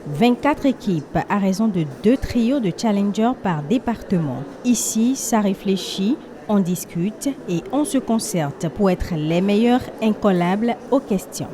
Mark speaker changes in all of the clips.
Speaker 1: 24 équipes à raison de 2 trios de challengers par département. Ici, ça réfléchit, on discute et on se concerte pour être les meilleurs incollables aux questions.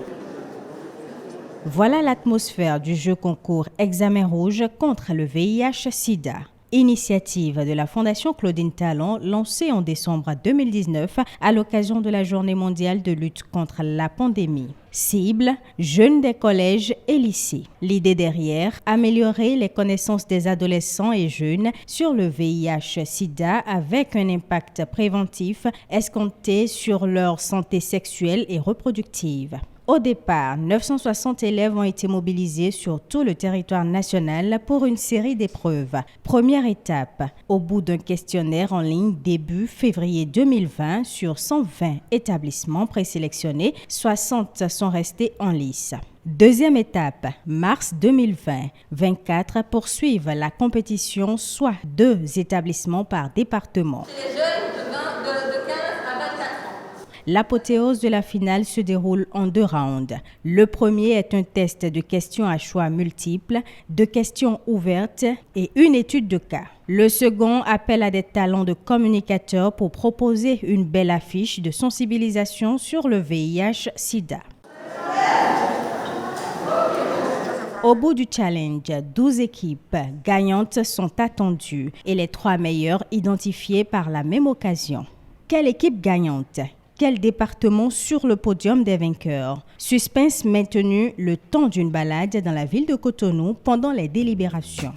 Speaker 1: Voilà l'atmosphère du jeu concours Examen rouge contre le VIH-Sida. Initiative de la Fondation Claudine Talon lancée en décembre 2019 à l'occasion de la Journée mondiale de lutte contre la pandémie. Cible, jeunes des collèges et lycées. L'idée derrière, améliorer les connaissances des adolescents et jeunes sur le VIH-Sida avec un impact préventif escompté sur leur santé sexuelle et reproductive. Au départ, 960 élèves ont été mobilisés sur tout le territoire national pour une série d'épreuves. Première étape, au bout d'un questionnaire en ligne début février 2020 sur 120 établissements présélectionnés, 60 sont restés en lice. Deuxième étape, mars 2020, 24 poursuivent la compétition, soit 2 établissements par département.
Speaker 2: Les jeunes de 15 à 24 ans.
Speaker 1: L'apothéose de la finale se déroule en 2 rounds. Le premier est un test de questions à choix multiples, de questions ouvertes et une étude de cas. Le second appelle à des talents de communicateurs pour proposer une belle affiche de sensibilisation sur le VIH-Sida. Au bout du challenge, 12 équipes gagnantes sont attendues et les 3 meilleures identifiées par la même occasion. Quelle équipe gagnante ? Quel département sur le podium des vainqueurs? Suspense maintenu le temps d'une balade dans la ville de Cotonou pendant les délibérations.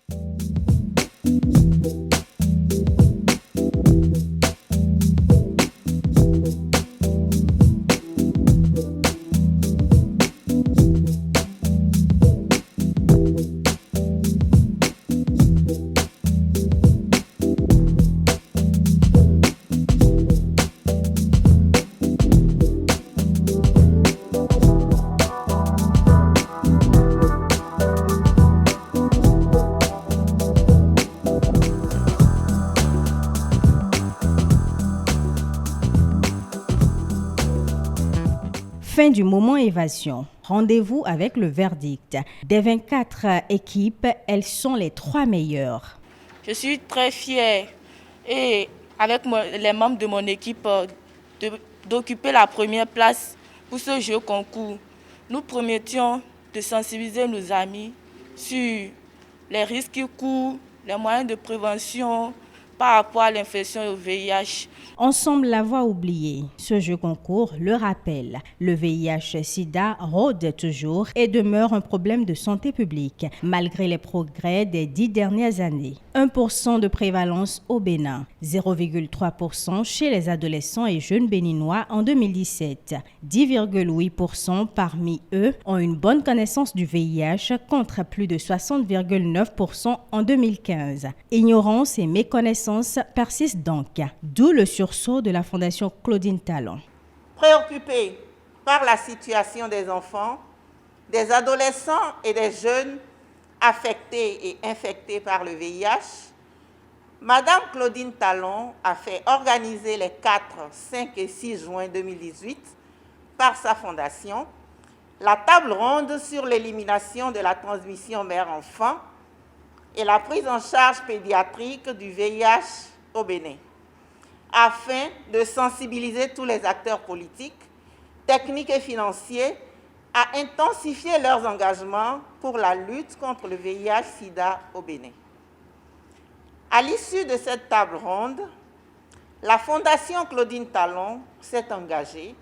Speaker 1: Fin du moment évasion. Rendez-vous avec le verdict. Des 24 équipes, elles sont les 3 meilleures.
Speaker 3: Je suis très fière et avec les membres de mon équipe d'occuper la première place pour ce jeu concours. Nous promettions de sensibiliser nos amis sur les risques qu'ils courent, les moyens de prévention par rapport à l'infection au VIH.
Speaker 1: On semble l'avoir oublié. Ce jeu concours le rappelle. Le VIH-Sida rôde toujours et demeure un problème de santé publique, malgré les progrès des 10 dernières années. 1% de prévalence au Bénin, 0,3% chez les adolescents et jeunes béninois en 2017. 10,8% parmi eux ont une bonne connaissance du VIH contre plus de 60,9% en 2015. Ignorance et méconnaissance persistent donc, d'où le sursaut de la Fondation Claudine Talon.
Speaker 4: Préoccupés par la situation des enfants, des adolescents et des jeunes affectés et infectés par le VIH, Madame Claudine Talon a fait organiser les 4, 5 et 6 juin 2018 par sa fondation la table ronde sur l'élimination de la transmission mère-enfant et la prise en charge pédiatrique du VIH au Bénin, afin de sensibiliser tous les acteurs politiques, techniques et financiers à intensifier leurs engagements pour la lutte contre le VIH-Sida au Bénin. À l'issue de cette table ronde, la Fondation Claudine Talon s'est engagée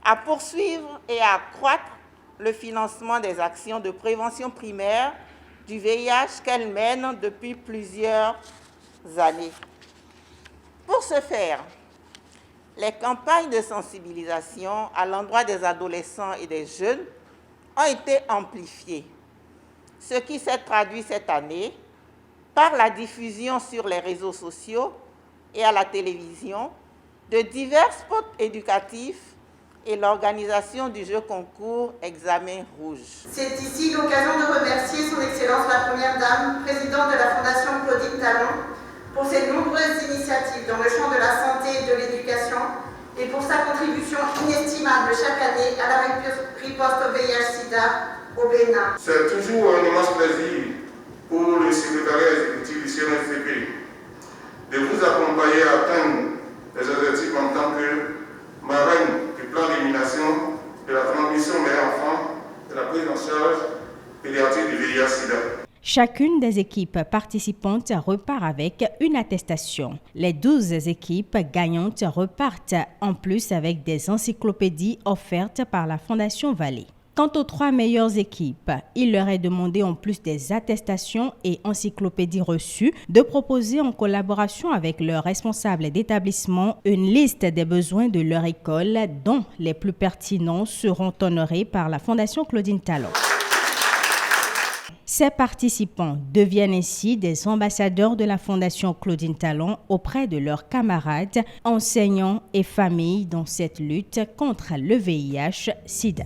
Speaker 4: à poursuivre et à accroître le financement des actions de prévention primaire du VIH qu'elle mène depuis plusieurs années. Pour ce faire, les campagnes de sensibilisation à l'endroit des adolescents et des jeunes ont été amplifiées, ce qui s'est traduit cette année par la diffusion sur les réseaux sociaux et à la télévision de divers spots éducatifs et l'organisation du jeu concours Examen rouge.
Speaker 5: C'est ici l'occasion de remercier Son Excellence la Première Dame, présidente de la Fondation Claudine Talon, pour ses nombreuses initiatives dans le champ de la santé et de l'éducation et pour sa contribution inestimable chaque année à la riposte au VIH-Sida au Bénin. l'ENA.
Speaker 6: C'est toujours un immense plaisir pour le secrétariat exécutif du CNSCP de vous accompagner à atteindre les objectifs en tant que marraine du plan d'élimination de la transmission des enfants et de la prise en charge pédiatrique du VIH-Sida.
Speaker 1: Chacune des équipes participantes repart avec une attestation. Les 12 équipes gagnantes repartent en plus avec des encyclopédies offertes par la Fondation Vallée. Quant aux 3 meilleures équipes, il leur est demandé, en plus des attestations et encyclopédies reçues, de proposer en collaboration avec leurs responsables d'établissement une liste des besoins de leur école dont les plus pertinents seront honorés par la Fondation Claudine Talon. Ces participants deviennent ainsi des ambassadeurs de la Fondation Claudine Talon auprès de leurs camarades, enseignants et familles dans cette lutte contre le VIH-Sida.